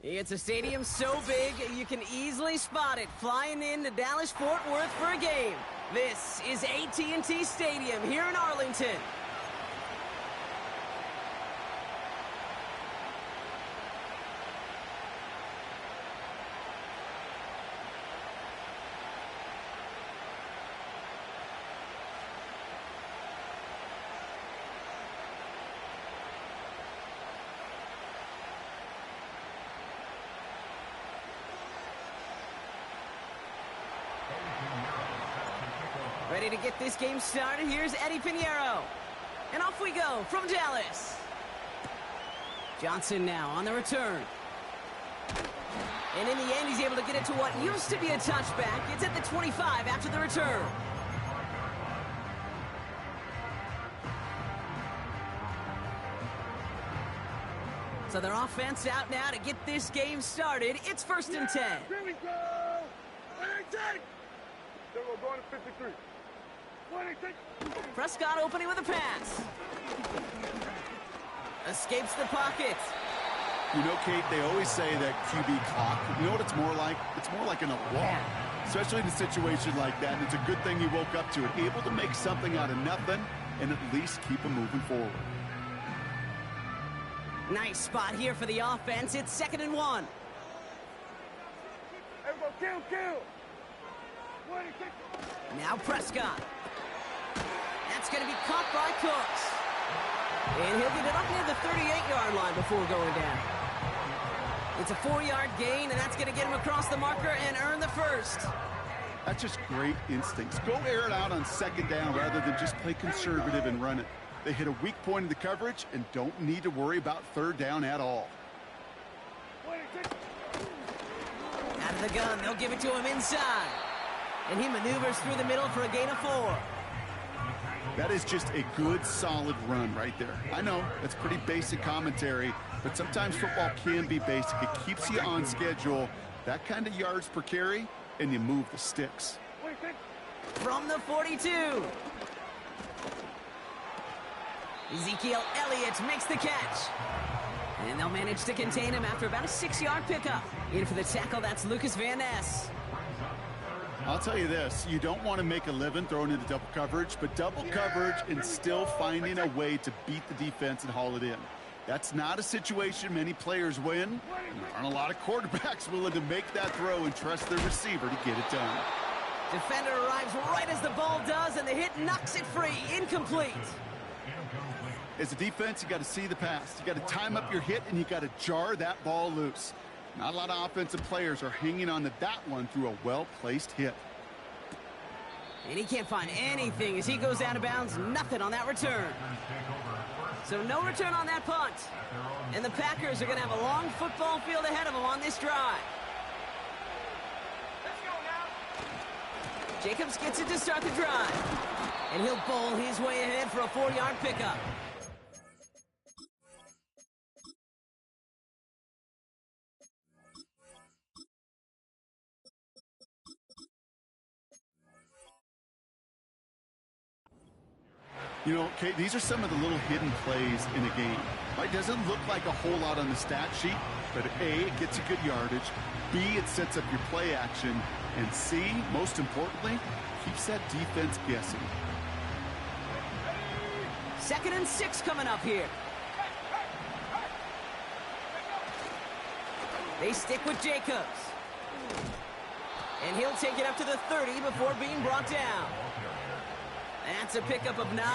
It's a stadium so big you can easily spot it flying into Dallas-Fort Worth for a game. This is AT&T Stadium here in Arlington. Ready to get this game started. Here's Eddie Pinheiro. And off we go from Dallas. Johnson now on the return. And in the end, he's able to get it to what used to be a touchback. It's at the 25 after the return. So their offense out now to get this game started. It's 1st and 10. Here we go! 1-8-10! Then we're going to 53. 1-8-10. Prescott opening with a pass. Escapes the pocket. You know, Kate, they always say that QB clock. You know what it's more like? It's more like an alarm, especially in a situation like that. And it's a good thing you woke up to it, able to make something out of nothing and at least keep them moving forward. Nice spot here for the offense. It's 2nd and 1. Everybody kill! 1-8-10. Now Prescott. That's going to be caught by Cooks. And he'll get it up near the 38-yard line before going down. It's a 4-yard gain, and that's going to get him across the marker and earn the first. That's just great instincts. Go air it out on 2nd down rather than just play conservative and run it. They hit a weak point in the coverage and don't need to worry about 3rd down at all. Out of the gun, they'll give it to him inside. And he maneuvers through the middle for a gain of 4. That is just a good, solid run right there. I know, that's pretty basic commentary, but sometimes football can be basic. It keeps you on schedule, that kind of yards per carry, and you move the sticks. From the 42. Ezekiel Elliott makes the catch. And they'll manage to contain him after about a 6-yard pickup. In for the tackle, that's Lucas Van Ness. I'll tell you this, you don't want to make a living throwing into double coverage, but double coverage and still finding a way to beat the defense and haul it in. That's not a situation many players win, and there aren't a lot of quarterbacks willing to make that throw and trust their receiver to get it done. Defender arrives right as the ball does, and the hit knocks it free, incomplete. As a defense, you got to see the pass. You got to time up your hit, and you got to jar that ball loose. Not a lot of offensive players are hanging on to that one through a well-placed hit. And he can't find anything as he goes out of bounds. Nothing on that return. So no return on that punt. And the Packers are going to have a long football field ahead of them on this drive. Jacobs gets it to start the drive. And he'll bowl his way ahead for a 4-yard pickup. You know, Kate, these are some of the little hidden plays in a game. Right? Doesn't look like a whole lot on the stat sheet, but A, it gets you good yardage. B, it sets up your play action. And C, most importantly, keeps that defense guessing. 2nd and 6 coming up here. They stick with Jacobs. And he'll take it up to the 30 before being brought down. That's a pickup of 9.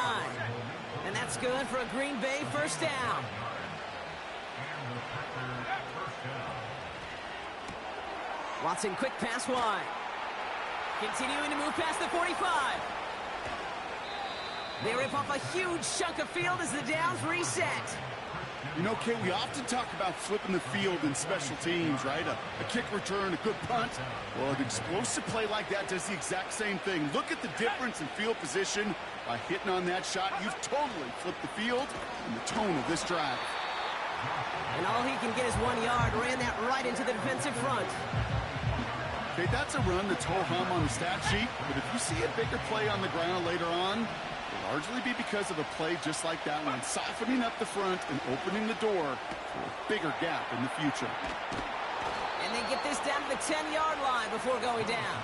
And that's good for a Green Bay 1st down. Watson, quick pass wide. Continuing to move past the 45. They rip off a huge chunk of field as the downs reset. You know, Kate, we often talk about flipping the field in special teams, right? A kick return, a good punt. Well, an explosive play like that does the exact same thing. Look at the difference in field position. By hitting on that shot, you've totally flipped the field and the tone of this drive. And all he can get is 1 yard. Ran that right into the defensive front. Okay, that's a run that's ho-hum on the stat sheet, but if you see a bigger play on the ground later on, Largely be because of a play just like that one, softening up the front and opening the door for a bigger gap in the future. And they get this down to the 10-yard line before going down.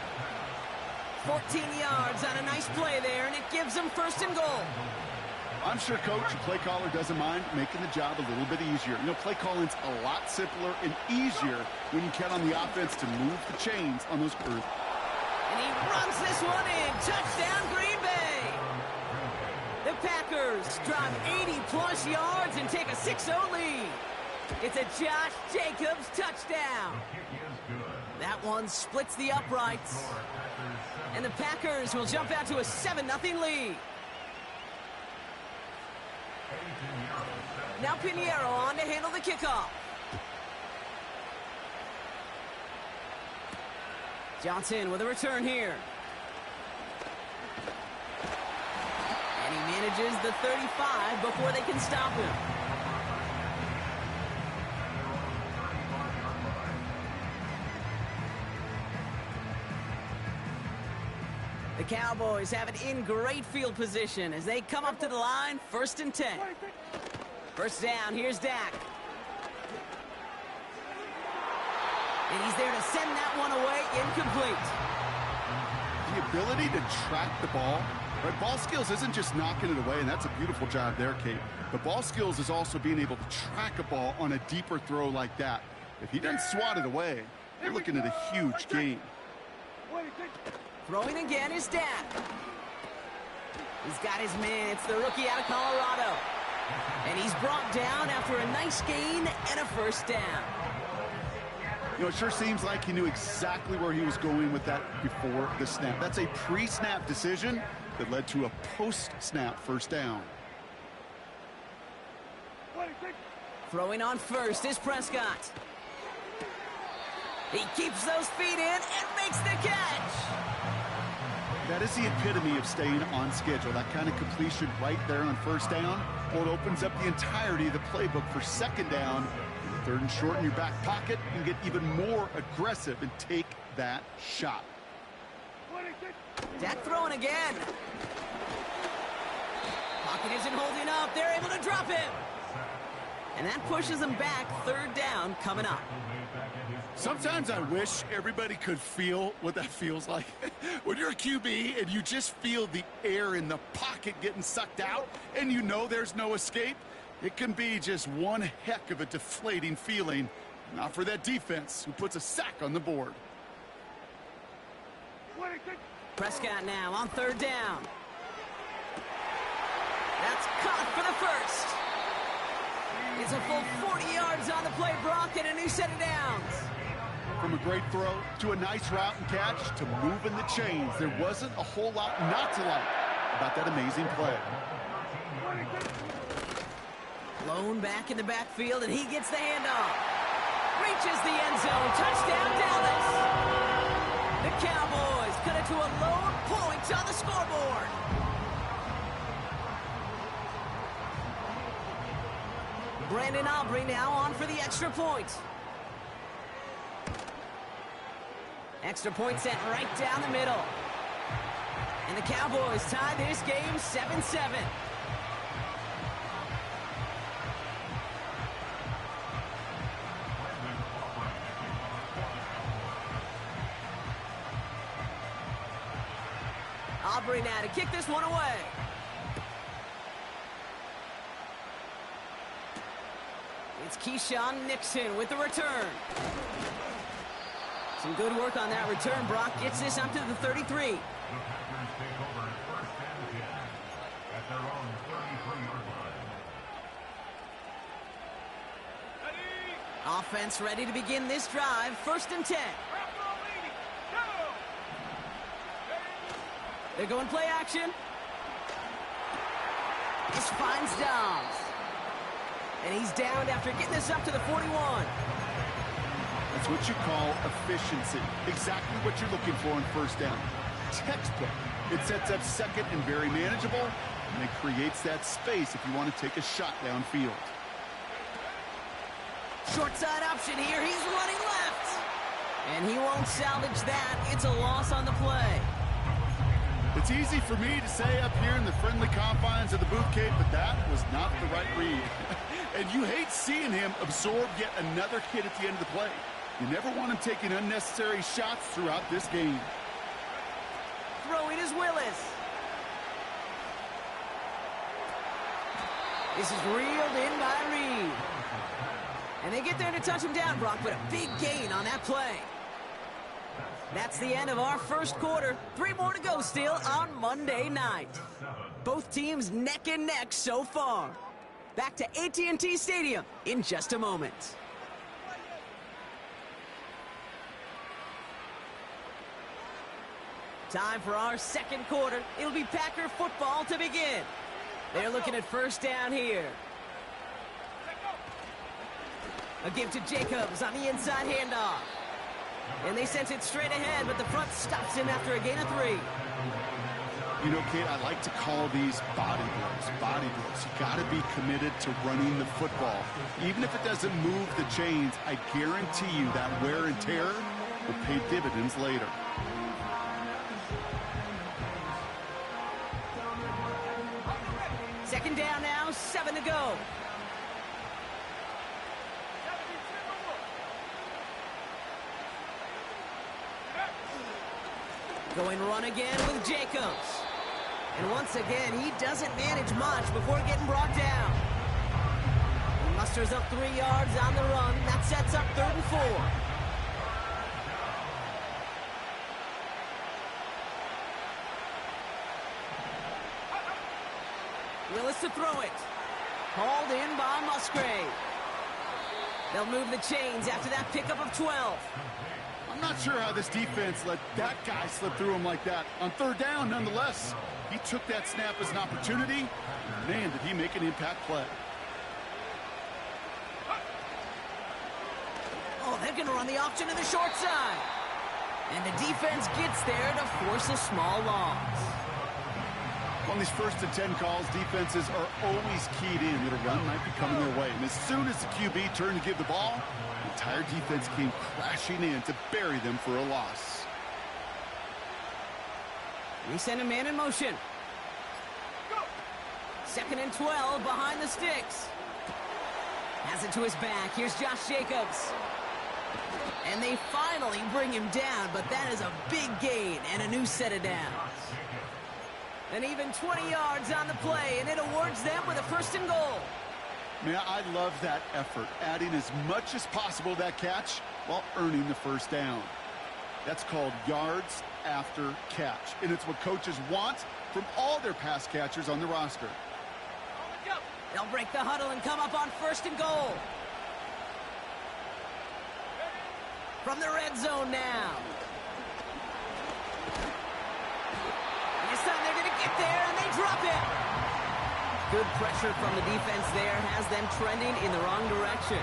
14 yards on a nice play there, and it gives them first and goal. I'm sure coach and play caller doesn't mind making the job a little bit easier. You know, play calling's a lot simpler and easier when you count on the offense to move the chains on those early. And he runs this one in. Touchdown, Green Bay. The Packers drive 80-plus yards and take a 6-0 lead. It's a Josh Jacobs touchdown. That one splits the uprights. And the Packers will jump out to a 7-0 lead. Now Pinheiro on to handle the kickoff. Johnson with a return here. And he manages the 35 before they can stop him. The Cowboys have it in great field position as they come up to the line, 1st and 10. First down, here's Dak. And he's there to send that one away, incomplete. The ability to track the ball, right? Ball skills isn't just knocking it away, and that's a beautiful job there, Kate. The ball skills is also being able to track a ball on a deeper throw like that. If he doesn't swat it away, you're looking at a huge gain. Throwing again is Dak. He's got his man. It's the rookie out of Colorado. And he's brought down after a nice gain and a first down. You know, it sure seems like he knew exactly where he was going with that before the snap. That's a pre-snap decision that led to a post-snap first down. Throwing on first is Prescott. He keeps those feet in and makes the catch. That is the epitome of staying on schedule. That kind of completion right there on first down. Well, it opens up the entirety of the playbook for second down. 3rd and short in your back pocket. You can get even more aggressive and take that shot. Dak throwing again. Pocket isn't holding up. They're able to drop him. And that pushes them back. 3rd down coming up. Sometimes I wish everybody could feel what that feels like. When you're a QB and you just feel the air in the pocket getting sucked out and you know there's no escape, it can be just one heck of a deflating feeling. Not for that defense who puts a sack on the board. Prescott now on 3rd down. That's caught for the first. It's a full 40 yards on the play, Brock, and a new set of downs. From a great throw to a nice route and catch to moving the chains, there wasn't a whole lot not to like about that amazing play. Blown back in the backfield, and he gets the handoff. Reaches the end zone. Touchdown, Dallas. The Cowboys cut it to a lone point on the scoreboard. Brandon Aubrey now on for the extra point. Extra point sent right down the middle. And the Cowboys tie this game 7-7. Aubrey now to kick this one away. It's Keyshawn Nixon with the return. Some good work on that return. Brock gets this up to the 33. Offense ready to begin this drive. 1st and 10. They're going play action. This finds Dobbs. And he's downed after getting this up to the 41. That's what you call efficiency. Exactly what you're looking for in first down. Textbook. It sets up second and very manageable, and it creates that space if you want to take a shot downfield. Short side option here. He's running left. And he won't salvage that. It's a loss on the play. It's easy for me to say up here in the friendly confines of the booth, Kate, but that was not the right read. And you hate seeing him absorb yet another hit at the end of the play. You never want him taking unnecessary shots throughout this game. Throwing is Willis. This is reeled in by Reed. And they get there to touch him down, Brock, but a big gain on that play. That's the end of our first quarter. 3 more to go still on Monday night. Both teams neck and neck so far. Back to AT&T Stadium in just a moment. Time for our second quarter. It'll be Packer football to begin. They're looking at first down here. A give to Jacobs on the inside handoff. And they sent it straight ahead, but the front stops him after a gain of 3. You know, Kate, I like to call these body blows. Body blows. You got to be committed to running the football. Even if it doesn't move the chains, I guarantee you that wear and tear will pay dividends later. Second down now, 7 to go. Going run again with Jacobs. And once again, he doesn't manage much before getting brought down. He musters up 3 yards on the run. That sets up 3rd and 4. Willis to throw it. Hauled in by Musgrave. They'll move the chains after that pickup of 12. I'm not sure how this defense let that guy slip through him like that. On 3rd down, nonetheless, he took that snap as an opportunity. Man, did he make an impact play. Oh, they're going to run the option to the short side. And the defense gets there to force a small loss. On these 1st and 10 calls, defenses are always keyed in that a run might be coming their way. And as soon as the QB turned to give the ball, the entire defense came crashing in to bury them for a loss. We send a man in motion. 2nd and 12 behind the sticks. Has it to his back. Here's Josh Jacobs. And they finally bring him down, but that is a big gain and a new set of downs. And even 20 yards on the play, and it awards them with a 1st and goal. Man, I love that effort, adding as much as possible to that catch while earning the 1st down. That's called yards after catch, and it's what coaches want from all their pass catchers on the roster. They'll break the huddle and come up on 1st and goal. From the red zone now. This time they're going to get there, and they drop it. Good pressure from the defense there has them trending in the wrong direction.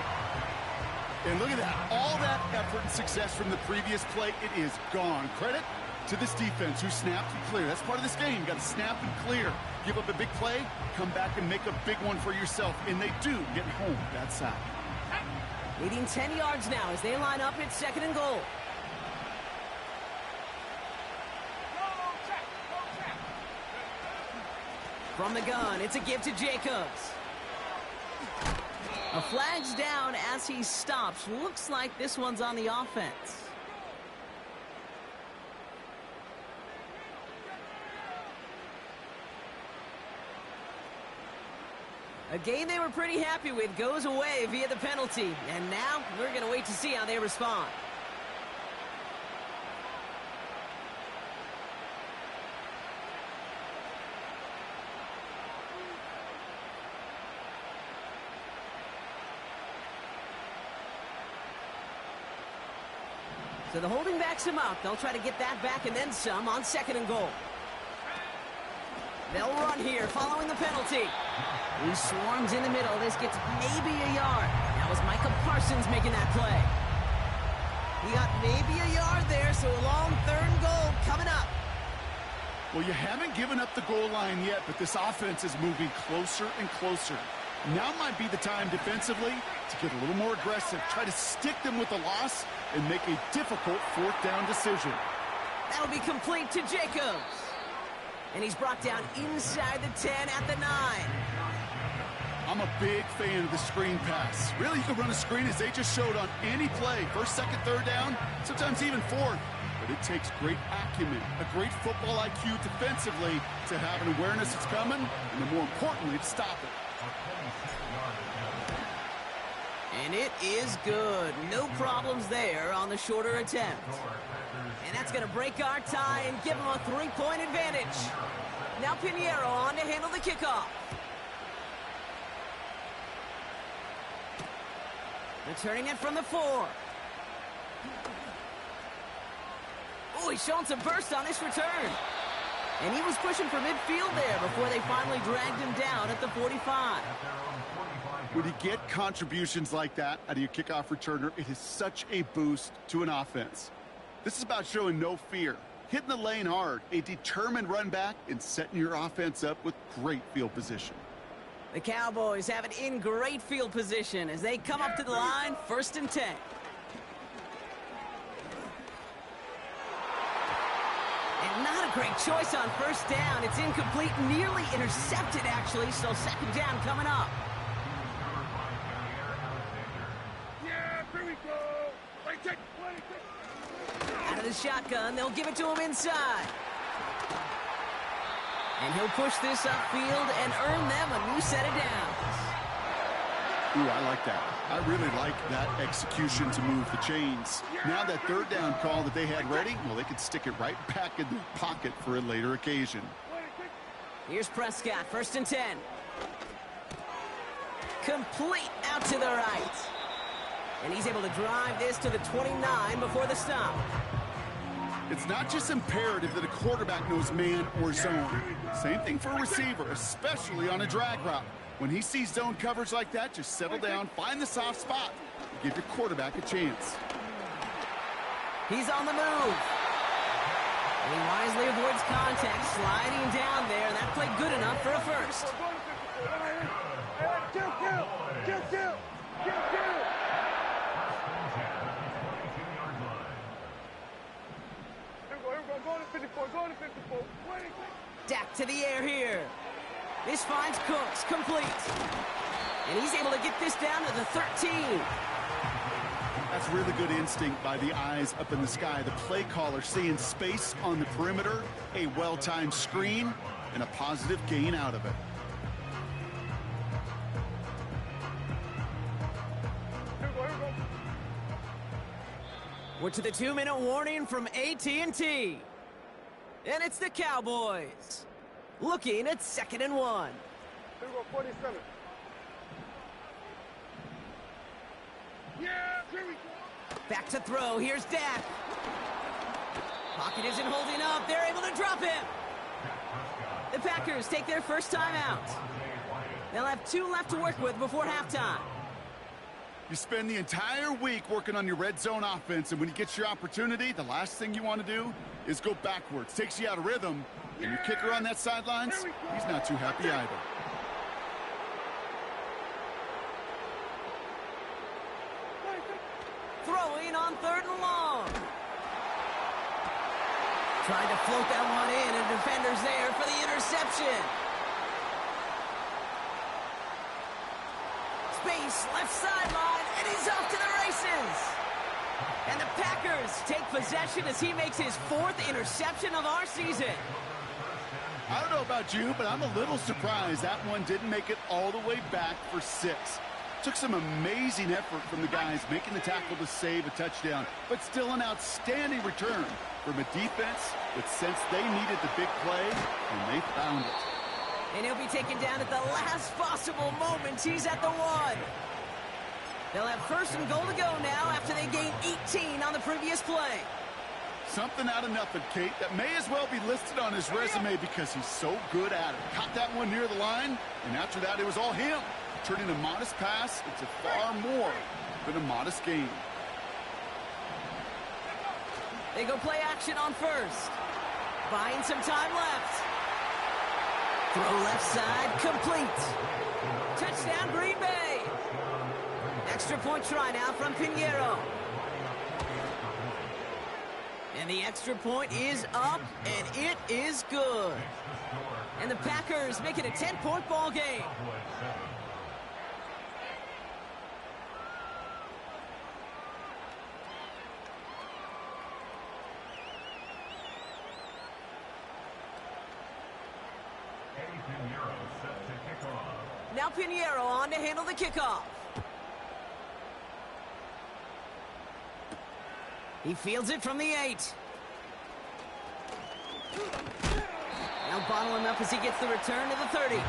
And look at that. All that effort and success from the previous play, it is gone. Credit to this defense who snapped and cleared. That's part of this game. You got to snap and clear. Give up a big play, come back and make a big one for yourself. And they do get home that side. Leading 10 yards now as they line up at 2nd and goal. From the gun, it's a give to Jacobs. A flag's down as he stops. Looks like this one's on the offense. A game they were pretty happy with goes away via the penalty. And now we're going to wait to see how they respond. So the holding backs him up. They'll try to get that back and then some on 2nd and goal. They'll run here following the penalty. He swarms in the middle. This gets maybe a yard. That was Micah Parsons making that play. He got maybe a yard there, so a long 3rd and goal coming up. Well, you haven't given up the goal line yet, but this offense is moving closer and closer. Now might be the time defensively to get a little more aggressive, try to stick them with the loss, and make a difficult 4th down decision. That'll be complete to Jacobs. And he's brought down inside the 10 at the 9. I'm a big fan of the screen pass. Really, you can run a screen as they just showed on any play. First, second, third down, sometimes even fourth. But it takes great acumen, a great football IQ defensively to have an awareness it's coming, and then more importantly, to stop it. And it is good. No problems there on the shorter attempt. And that's going to break our tie and give them a 3-point advantage. Now Pinheiro on to handle the kickoff. Returning it from the 4. Oh, he's showing some burst on his return. And he was pushing for midfield there before they finally dragged him down at the 45. When you get contributions like that out of your kickoff returner, it is such a boost to an offense. This is about showing no fear, hitting the lane hard, a determined run back, and setting your offense up with great field position. The Cowboys have it in great field position as they come up to the line, 1st and 10. And not a great choice on 1st down. It's incomplete, nearly intercepted, actually, so 2nd down coming up. Yeah, here we go. Out of the shotgun, they'll give it to him inside. And he'll push this upfield and earn them a new set of downs. Ooh, I like that. I really like that execution to move the chains. Now that 3rd down call that they had ready, well, they could stick it right back in their pocket for a later occasion. Here's Prescott, 1st and 10. Complete out to the right. And he's able to drive this to the 29 before the stop. It's not just imperative that a quarterback knows man or zone. Same thing for a receiver, especially on a drag route. When he sees zone coverage like that, just settle down, find the soft spot, and give your quarterback a chance. He's on the move. And he wisely avoids contact, sliding down there, and that played good enough for a first. Kill. Go to 54. Dak to the air here. This finds Cooks, complete. And he's able to get this down to the 13. That's really good instinct by the eyes up in the sky. The play caller seeing space on the perimeter, a well-timed screen, and a positive gain out of it. We're to the 2-minute warning from AT&T. And it's the Cowboys. Looking at 2nd and 1. Here we go, 47. Yeah, here we go. Back to throw. Here's Dak. Pocket isn't holding up. They're able to drop him. The Packers take their first time out. They'll have 2 left to work with before halftime. You spend the entire week working on your red zone offense, and when you get your opportunity, the last thing you want to do is go backwards. Takes you out of rhythm, and your kicker on that sidelines, he's not too happy either. Throwing on 3rd and long. Trying to float that one in, and defender's there for the interception. Space, left sideline, and he's off to the races. And the Packers take possession as he makes his 4th interception of our season. I don't know about you, but I'm a little surprised that one didn't make it all the way back for 6. Took some amazing effort from the guys making the tackle to save a touchdown, but still an outstanding return from a defense that sensed they needed the big play, and they found it. And he'll be taken down at the last possible moment. He's at the 1. They'll have 1st and goal to go now after they gained 18 on the previous play. Something out of nothing, Kate, that may as well be listed on his resume because he's so good at it. Caught that one near the line, and after that, it was all him. Turning a modest pass into far more than a modest gain. They go play action on 1st. Buying some time left. Throw left side, complete. Touchdown, Green Bay. Extra point try now from Pinheiro. And And the extra point is up, and it is good. And the Packers make it a 10-point ball game. Now Pinheiro on to handle the kickoff. He fields it from the 8. Now bottle him up as he gets the return to the 30.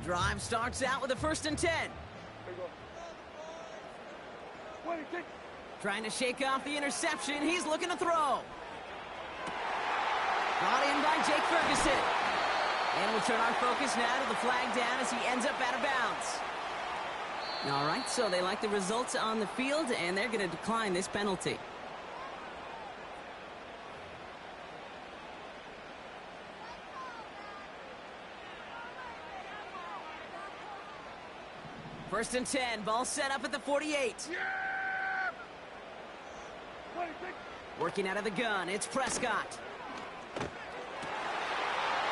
Drive starts out with a 1st and 10. Trying to shake off the interception. He's looking to throw. Brought in by Jake Ferguson. And we'll turn our focus now to the flag down as he ends up out of bounds. All right, so they like the results on the field, and they're going to decline this penalty. First and 10, ball set up at the 48. Yeah! Working out of the gun, it's Prescott.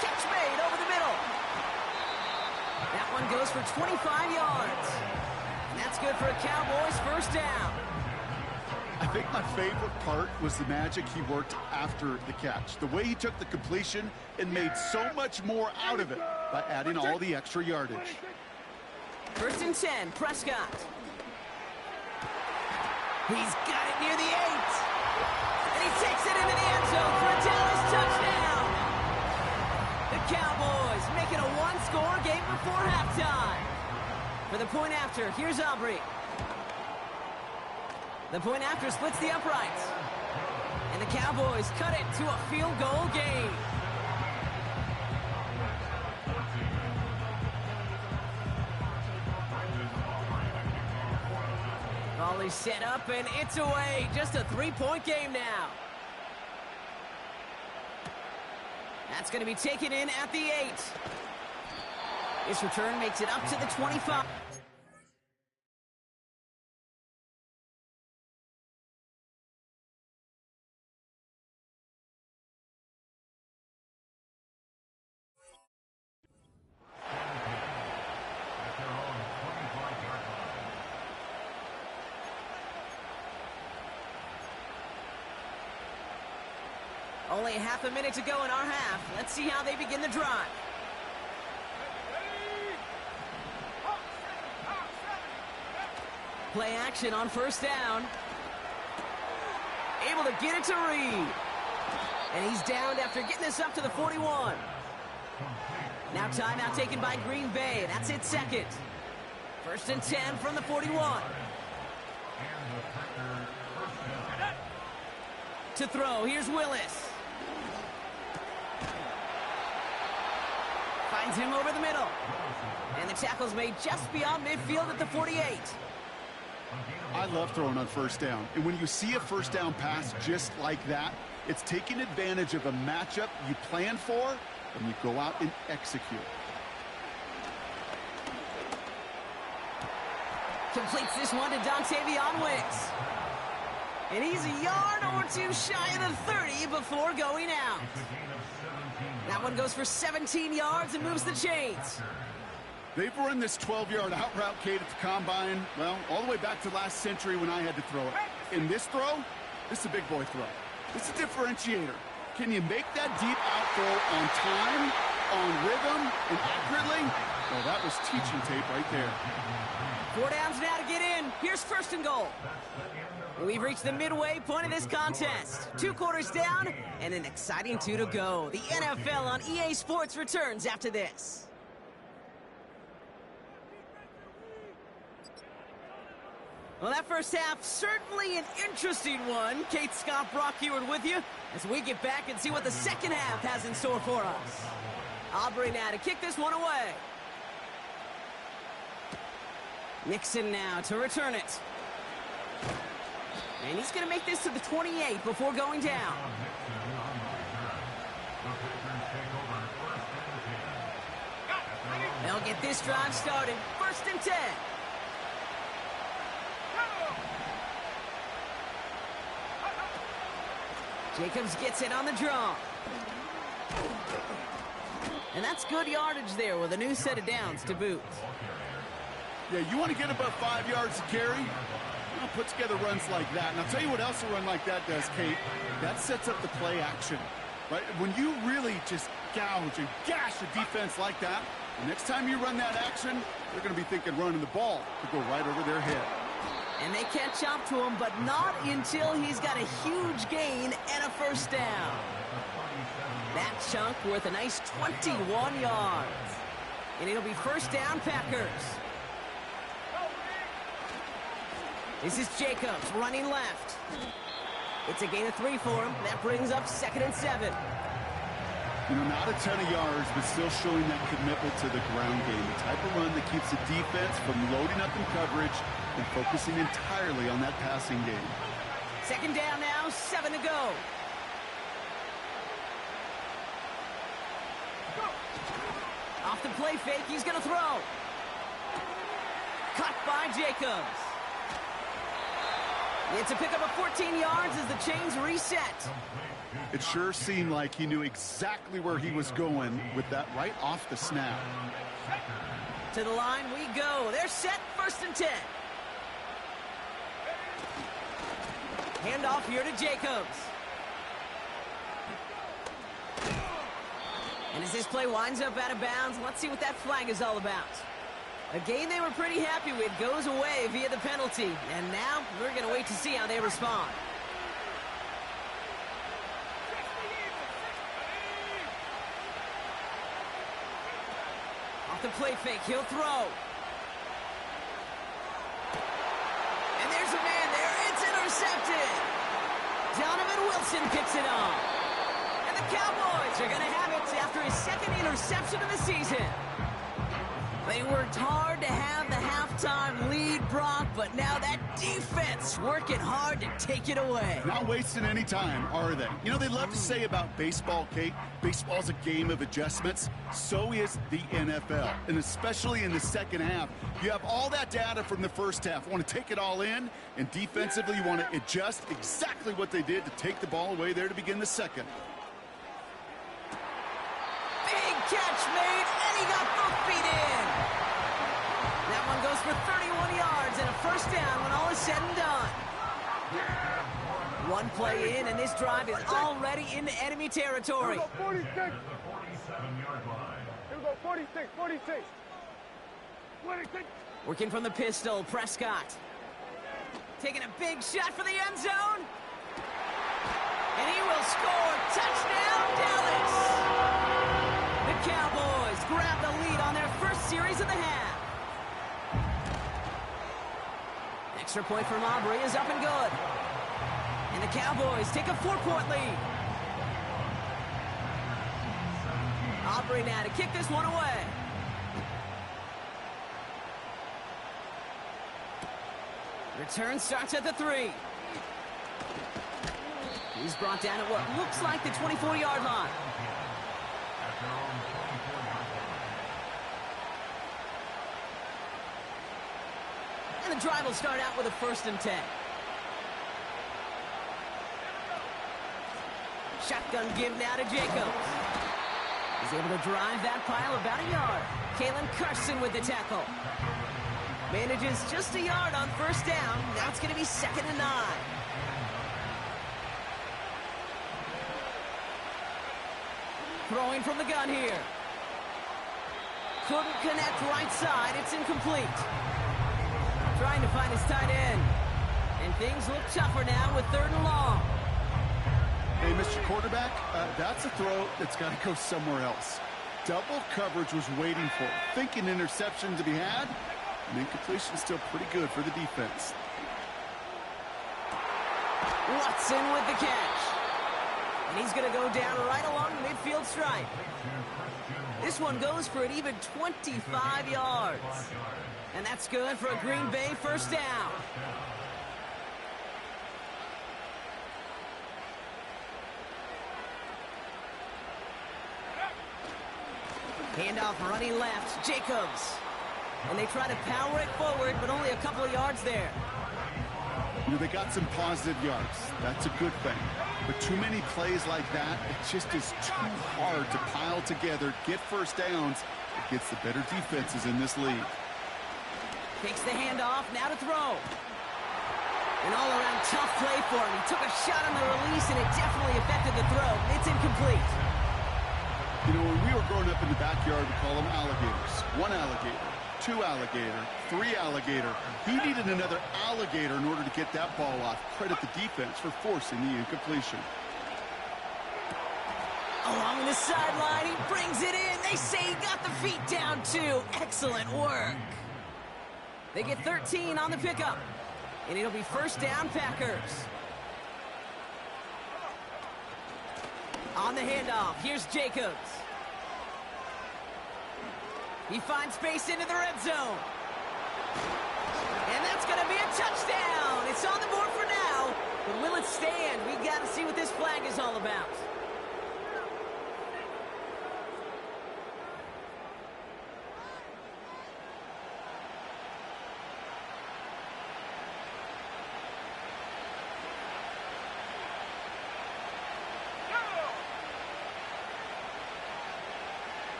Catch made over the middle. That one goes for 25 yards. And that's good for a Cowboys first down. I think my favorite part was the magic he worked after the catch. The way he took the completion and made so much more out of it by adding all the extra yardage. First and 10, Prescott. He's got it near the 8. And he takes it into the end zone for a Dallas touchdown. The Cowboys make it a one-score game before halftime. For the point after, here's Aubrey. The point after splits the uprights. And the Cowboys cut it to a field goal game. Volley set up, and it's away. Just a 3-point game now. That's going to be taken in at the 8. This return makes it up to the 25. Only half a minute to go in our half. Let's see how they begin the drive. Play action on first down. Able to get it to Reed. And he's downed after getting this up to the 41. Now timeout taken by Green Bay. That's its second. First and 10 from the 41. To throw, here's Willis. Finds him over the middle. And the tackle's made just beyond midfield at the 48. I love throwing on first down. And when you see a first down pass just like that, it's taking advantage of a matchup you plan for, and you go out and execute. Completes this one to Dontavion Wicks. And he's a yard or two shy of the 30 before going out. That one goes for 17 yards and moves the chains. They've run this 12-yard out route, Kate, at the combine, well, all the way back to last century when I had to throw it. In this throw, this is a big boy throw. It's a differentiator. Can you make that deep out throw on time, on rhythm, and accurately? Well, that was teaching tape right there. 4 downs now to get in. Here's first and goal. We've reached the midway point of this contest. 2 quarters down and an exciting 2 to go. The NFL on EA Sports returns after this. Well, that first half, certainly an interesting one. Kate, Scott, Brock Heward with you as we get back and see what the second half has in store for us. Aubrey now to kick this one away. Nixon now to return it. And he's going to make this to the 28 before going down. get this drive started. 1st and 10. Jacobs gets it on the draw. And that's good yardage there with a new set of downs to boot. Yeah, you want to get about 5 yards to carry? Well, put together runs like that. And I'll tell you what else a run like that does, Kate. That sets up the play action, right? When you really just gouge and gash a defense like that, the next time you run that action, they're going to be thinking running the ball to go right over their head. And they catch up to him, but not until he's got a huge gain and a 1st down. That chunk worth a nice 21 yards. And it'll be 1st down, Packers. This is Jacobs running left. It's a gain of 3 for him. That brings up 2nd and 7. You know, not a ton of yards, but still showing that commitment to the ground game. The type of run that keeps the defense from loading up in coverage and focusing entirely on that passing game. 2nd down now, 7 to go. Off the play fake, he's going to throw. Cut by Jacobs. It's a pickup of 14 yards as the chains reset. It sure seemed like he knew exactly where he was going with that right off the snap. To the line we go. They're set, 1st and 10. Handoff here to Jacobs. And as this play winds up out of bounds, let's see what that flag is all about. A gain they were pretty happy with goes away via the penalty. And now we're going to wait to see how they respond. Off the play fake, he'll throw. And there's a man there. It's intercepted. Donovan Wilson picks it up. And the Cowboys are going to have it after his 2nd interception of the season. They worked hard to have the halftime lead, Brock, but now that defense working hard to take it away. Not wasting any time, are they? You know, they love to say about baseball, Kate, baseball's a game of adjustments. So is the NFL, and especially in the 2nd half. You have all that data from the 1st half. You want to take it all in, and defensively you want to adjust exactly what they did to take the ball away there to begin the 2nd. Big catch made, and he got both feet in. That one goes for 31 yards and a 1st down when all is said and done. One play in, and this drive is already into enemy territory. Here we go, 46. Here we go, 46, 46. 26. Working from the pistol, Prescott. Taking a big shot for the end zone. And he will score. Touchdown, Dallas. The Cowboys grab the lead on their 1st series of the half. Extra point from Aubrey is up and good. And the Cowboys take a 4-point lead. Aubrey now to kick this one away. Return starts at the 3. He's brought down at what looks like the 24-yard line. And the drive will start out with a 1st and 10. Shotgun give now to Jacobs. He's able to drive that pile about a yard. Kalen Carson with the tackle. Manages just a yard on 1st down. Now it's going to be 2nd and 9. Throwing from the gun here. Couldn't connect right side. It's incomplete. Trying to find his tight end. And things look tougher now with 3rd and long. Hey, Mr. Quarterback, that's a throw that's got to go somewhere else. Double coverage was waiting for, thinking interception to be had, and incompletion still pretty good for the defense. Watson with the catch. And he's going to go down right along the midfield stripe. This one goes for an even 25 yards. And that's good for a Green Bay 1st down. Handoff running left, Jacobs. And they try to power it forward, but only a couple of yards there. You know, they got some positive yards. That's a good thing. But too many plays like that, it just is too hard to pile together, get first downs against the better defenses in this league. Takes the handoff, now to throw. An all-around tough play for him. He took a shot on the release, and it definitely affected the throw. It's incomplete. You know, when we were growing up in the backyard, we call them alligators. One alligator, two alligator, three alligator. He needed another alligator in order to get that ball off. Credit the defense for forcing the incompletion. Along the sideline, he brings it in. They say he got the feet down, too. Excellent work. They get 13 on the pickup. And it'll be first down, Packers. On the handoff, here's Jacobs. He finds space into the red zone. And that's going to be a touchdown. It's on the board for now. But will it stand? We got to see what this flag is all about.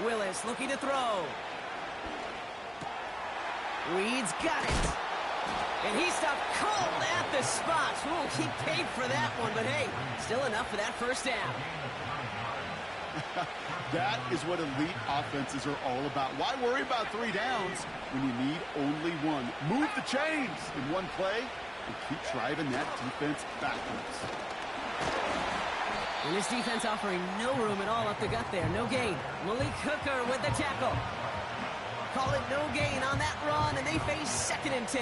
Willis looking to throw. Reed's got it. And he stopped cold at the spot. Ooh, he paid for that one, but hey, still enough for that first down. That is what elite offenses are all about. Why worry about 3 downs when you need only one? Move the chains in one play and keep driving that defense backwards. And this defense offering no room at all up the gut there. No gain. Malik Hooker with the tackle. Call it no gain on that run, and they face 2nd and 10.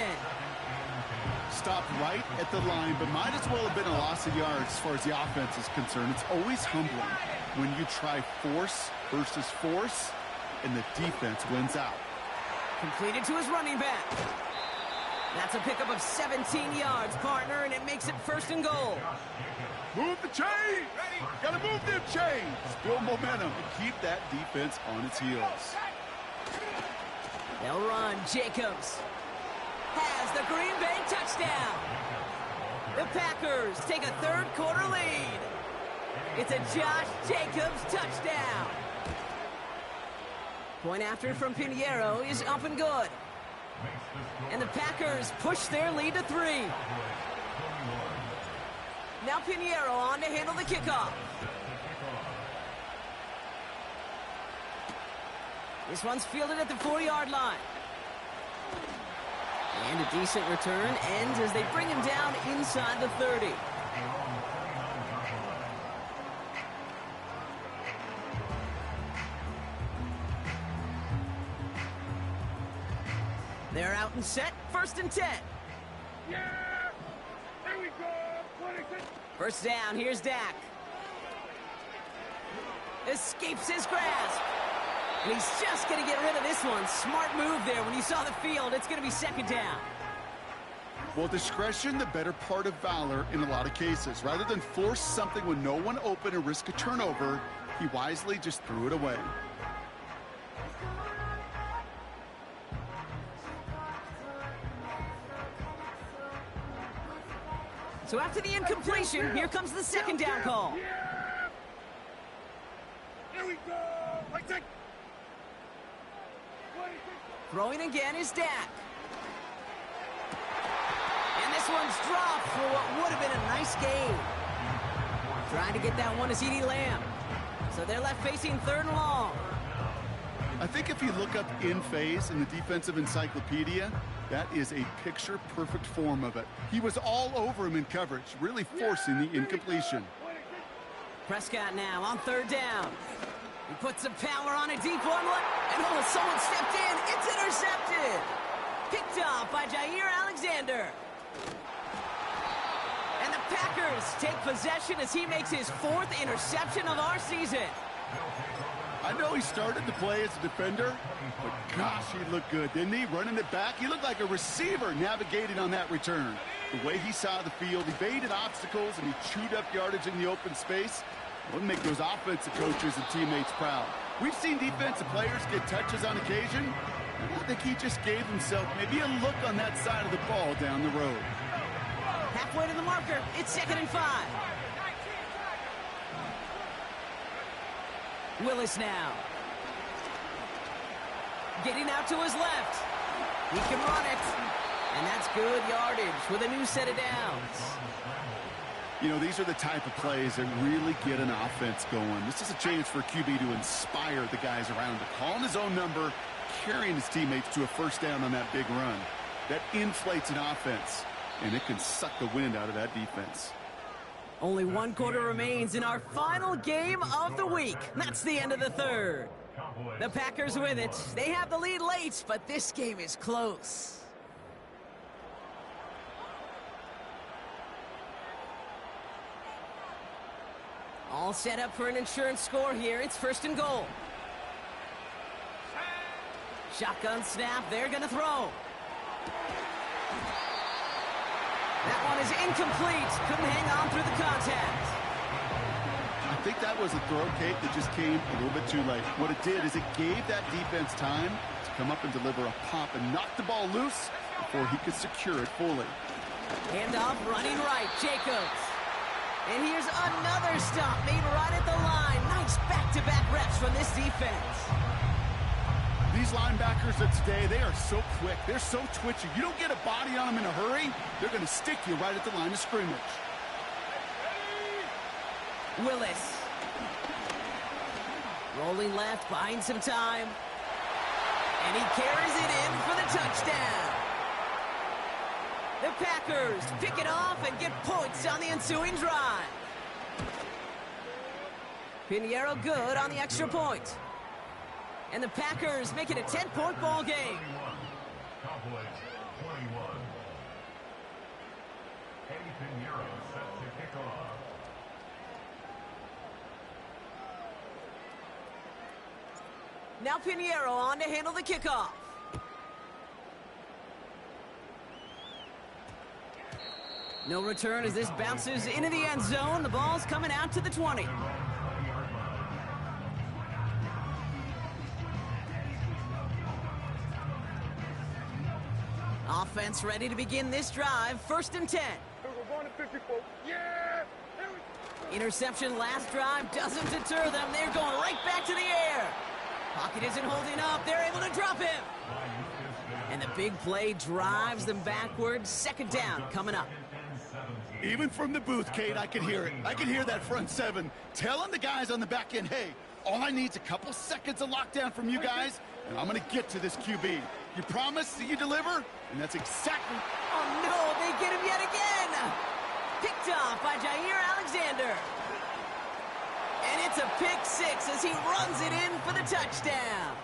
Stopped right at the line, but might as well have been a loss of yards as far as the offense is concerned. It's always humbling when you try force versus force, and the defense wins out. Completed to his running back. That's a pickup of 17 yards, partner, and it makes it 1st and goal. Move the chains! Gotta move them chains! Build momentum and keep that defense on its heels. They'll run. Jacobs has the Green Bay touchdown. The Packers take a 3rd quarter lead. It's a Josh Jacobs touchdown. Point after from Pinheiro is up and good. And the Packers push their lead to 3. Now Pinheiro on to handle the kickoff. This one's fielded at the 4-yard line. And a decent return ends as they bring him down inside the 30. They're out and set. 1st and 10. Yeah! Here we go! 26. First down, here's Dak. Escapes his grasp. And he's just going to get rid of this one. Smart move there. When you saw the field, it's going to be 2nd down. Well, discretion, the better part of valor in a lot of cases. Rather than force something with no one open and risk a turnover, he wisely just threw it away. So after the incompletion, here comes the 2nd down call. Yeah! Here we go! Right take. 26. Throwing again is Dak. And this one's dropped for what would have been a nice gain. Trying to get that one to CeeDee Lamb. So they're left facing 3rd and long. I think if you look up in phase in the defensive encyclopedia, that is a picture-perfect form of it. He was all over him in coverage, really forcing the incompletion. Prescott now on 3rd down. He puts some power on a deep one, and oh, someone stepped in. It's intercepted. Picked off by Jair Alexander. And the Packers take possession as he makes his 4th interception of our season. I know he started to play as a defender, but gosh, he looked good, didn't he? Running it back, he looked like a receiver navigating on that return. The way he saw the field, he baited obstacles, and he chewed up yardage in the open space. We'll make those offensive coaches and teammates proud. We've seen defensive players get touches on occasion. I think he just gave himself maybe a look on that side of the ball down the road. Halfway to the marker. It's 2nd and 5. Willis now. Getting out to his left. He can run it. And that's good yardage with a new set of downs. You know, these are the type of plays that really get an offense going. This is a chance for QB to inspire the guys around him. Calling his own number, carrying his teammates to a first down on that big run. That inflates an offense, and it can suck the wind out of that defense. Only 1 quarter remains in our final game of the week. That's the end of the 3rd. The Packers with it. They have the lead late, but this game is close. All set up for an insurance score here. It's 1st and goal. Shotgun snap. They're going to throw. That one is incomplete. Couldn't hang on through the contact. I think that was a throw, Kate, that just came a little bit too late. What it did is it gave that defense time to come up and deliver a pop and knock the ball loose before he could secure it fully. Handoff running right. Jacobs. And here's another stop made right at the line. Nice back-to-back reps from this defense. These linebackers of today, they are so quick. They're so twitchy. You don't get a body on them in a hurry, they're going to stick you right at the line of scrimmage. Willis. Rolling left, buying some time. And he carries it in for the touchdown. The Packers pick it off and get points on the ensuing drive. Pinheiro good on the extra point. And the Packers make it a 10-point ball game. Cowboys 21. Eddie Pinheiro set to kick off. Now Pinheiro on to handle the kickoff. No return as this bounces into the end zone. The ball's coming out to the 20. Offense ready to begin this drive. 1st and 10. We're going to 54. Yeah! Interception last drive doesn't deter them. They're going right back to the air. Pocket isn't holding up. They're able to drop him. And the big play drives them backwards. 2nd down coming up. Even from the booth, Kate, I can hear it. I can hear that front 7 telling the guys on the back end, hey, all I need is a couple seconds of lockdown from you guys, and I'm going to get to this QB. You promise that you deliver? And that's exactly... Oh, no, they get him yet again. Picked off by Jair Alexander. And it's a pick 6 as he runs it in for the touchdown.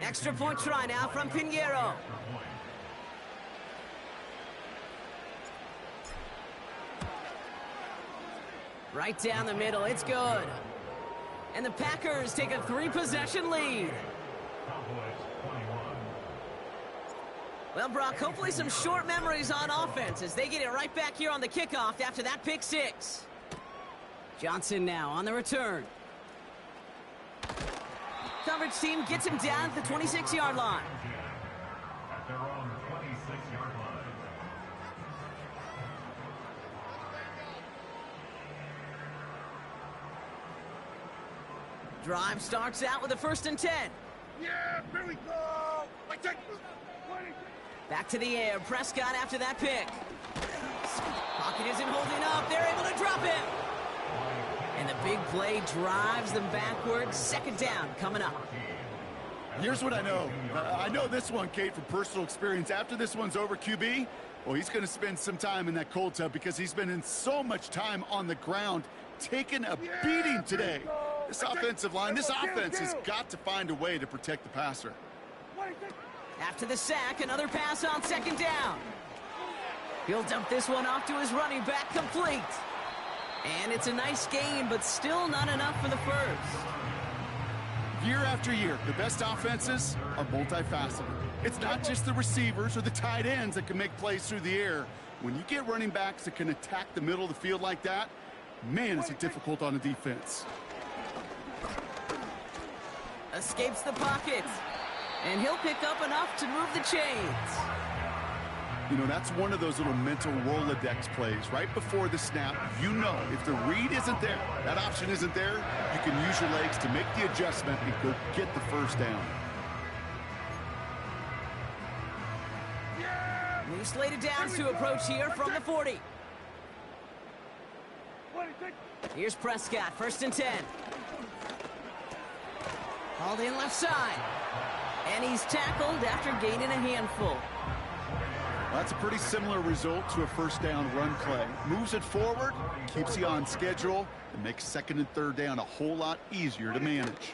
Extra point try now from Pinheiro. Right down the middle, it's good. And the Packers take a 3-possession lead. Well, Brock, hopefully some short memories on offense as they get it right back here on the kickoff after that pick 6. Johnson now on the return. Coverage team gets him down at the 26-yard line. At their own 26-yard line. Drive starts out with a 1st and 10. Yeah, here we go! Back to the air. Prescott after that pick. Pocket isn't holding up. They're able to drop him. And the big play drives them backwards. 2nd down coming up. Here's what I know. I know this one, Kate, from personal experience. After this one's over, QB, well, he's going to spend some time in that cold tub because he's been in so much time on the ground, taking a beating today. This offensive line, this offense has got to find a way to protect the passer. After the sack, another pass on 2nd down. He'll dump this one off to his running back, complete. And it's a nice gain, but still not enough for the first. Year after year, the best offenses are multifaceted. It's not just the receivers or the tight ends that can make plays through the air. When you get running backs that can attack the middle of the field like that, man, is it difficult on a defense. Escapes the pocket. And he'll pick up enough to move the chains. You know, that's one of those little mental Rolodex plays. Right before the snap, you know if the read isn't there, that option isn't there, you can use your legs to make the adjustment and go get the first down. And he's slated down to approach here from the 40. Here's Prescott, 1st and 10. Hauled in left side. And he's tackled after gaining a handful. Well, that's a pretty similar result to a first down run play. Moves it forward, keeps you on schedule, and makes 2nd and 3rd down a whole lot easier to manage.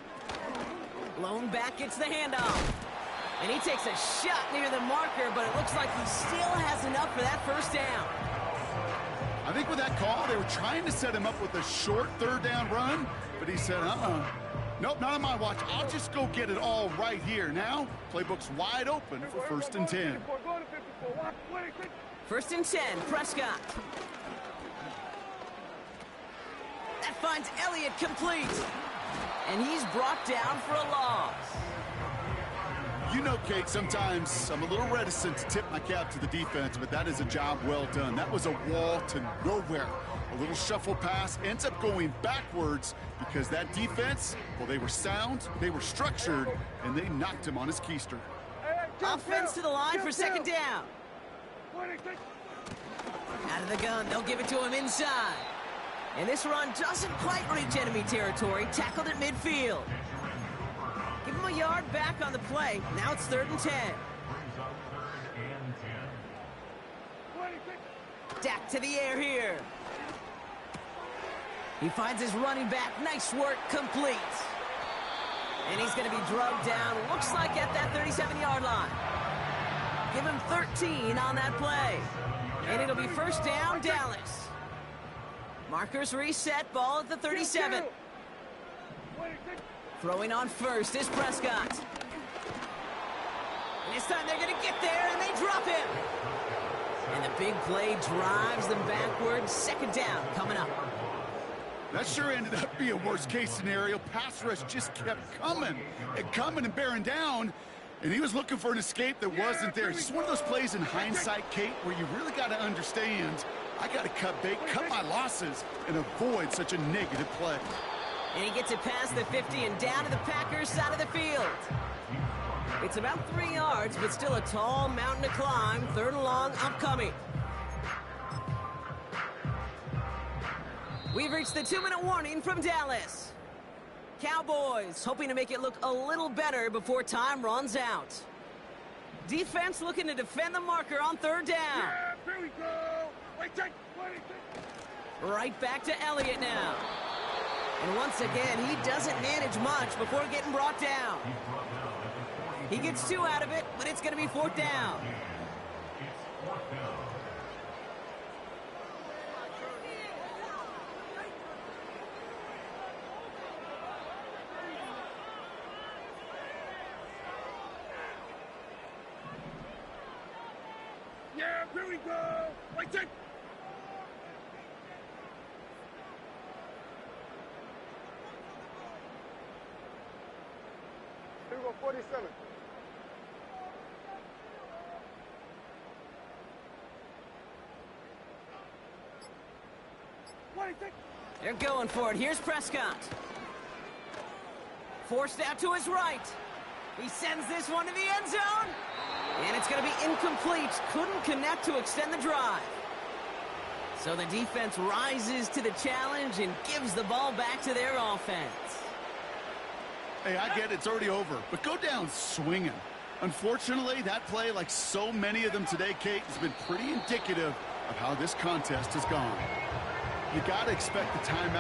Lone back gets the handoff. And he takes a shot near the marker, but it looks like he still has enough for that first down. I think with that call, they were trying to set him up with a short 3rd down run, but he said, nope, not on my watch. I'll just go get it all right here. Now, playbook's wide open for 1st and 10. 1st and 10, Prescott. That finds Elliott complete. And he's brought down for a loss. You know, Kate, sometimes I'm a little reticent to tip my cap to the defense, but that is a job well done. That was a wall to nowhere. A little shuffle pass ends up going backwards because that defense, well, they were sound, they were structured, and they knocked him on his keister. Offense to the line for 2nd down. Out of the gun, they'll give it to him inside. And this run doesn't quite reach enemy territory, tackled at midfield. Give him a yard back on the play. Now it's 3rd and 10. Dak to the air here. He finds his running back. Nice work, complete. And he's going to be drugged down, looks like at that 37-yard line. Give him 13 on that play. And it'll be 1st down, Dallas. Markers reset, ball at the 37. Throwing on 1st is Prescott. And this time they're going to get there, and they drop him. And the big play drives them backwards. 2nd down coming up. That sure ended up being a worst-case scenario. Pass rush just kept coming and bearing down, and he was looking for an escape that wasn't there. It's just one of those plays in hindsight, Kate, where you really got to understand, I got to cut bait, cut my losses, and avoid such a negative play. And he gets it past the 50 and down to the Packers' side of the field. It's about 3 yards, but still a tall mountain to climb. 3rd and long upcoming. We've reached the 2-minute warning from Dallas. Cowboys hoping to make it look a little better before time runs out. Defense looking to defend the marker on 3rd down. Yeah, here we go. Right back to Elliott now. And once again, he doesn't manage much before getting brought down. He gets 2 out of it, but it's going to be 4th down. Yeah, here we go. Here we go, 47. They're going for it. Here's Prescott. Forced out to his right. He sends this one to the end zone. And it's going to be incomplete. Couldn't connect to extend the drive. So the defense rises to the challenge and gives the ball back to their offense. Hey, I get it. It's already over. But go down swinging. Unfortunately, that play, like so many of them today, Kate, has been pretty indicative of how this contest has gone. You got to expect the timeout.